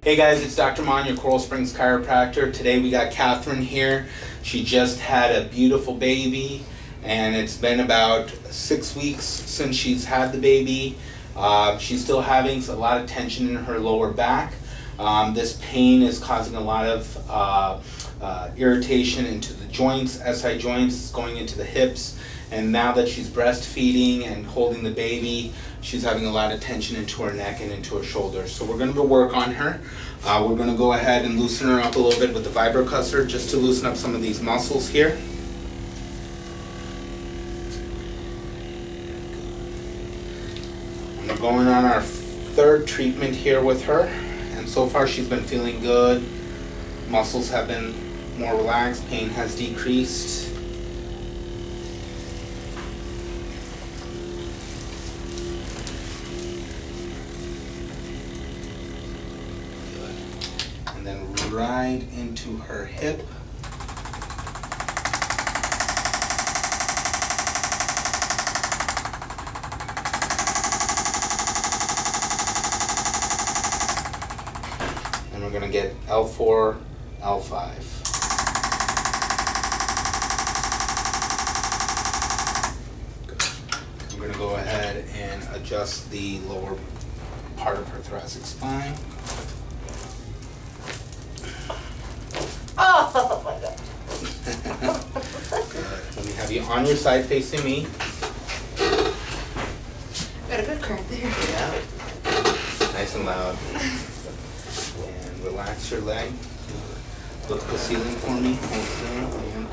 Hey guys, it's Dr. Maan, your Coral Springs chiropractor. Today we got Catherine here. She just had a beautiful baby and it's been about 6 weeks since she's had the baby. She's still having a lot of tension in her lower back. This pain is causing a lot of irritation into the joints, SI joints, going into the hips. And now that she's breastfeeding and holding the baby, she's having a lot of tension into her neck and into her shoulders. So we're going to work on her. We're going to go ahead and loosen her up a little bit with the vibrocussor just to loosen up some of these muscles here. And we're going on our third treatment here with her. And so far she's been feeling good. Muscles have been more relaxed. Pain has decreased. And then right into her hip. And we're going to get L4, L5. Good. I'm going to go ahead and adjust the lower part of her thoracic spine. Oh my God. Good. Let me have you on your side facing me. Got a good crack there. Yeah. Nice and loud. And relax your leg. Look at the ceiling for me. Hold still. And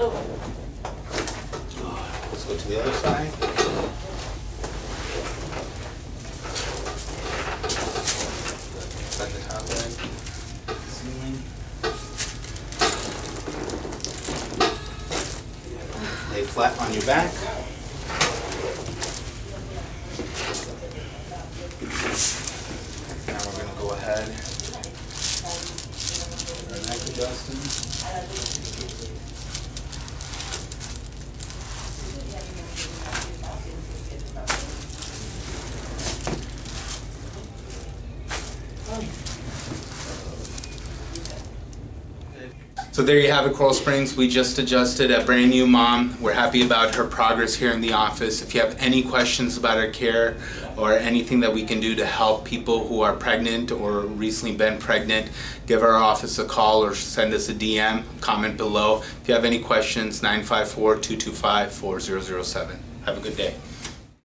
let's go to the other side. Set the top leg. The ceiling. Lay flat on your back. Now we're going to go ahead and neck adjusting. So there you have it, Coral Springs. We just adjusted a brand new mom. We're happy about her progress here in the office. If you have any questions about our care or anything that we can do to help people who are pregnant or recently been pregnant, give our office a call or send us a DM, comment below. If you have any questions, 954-225-4007. Have a good day.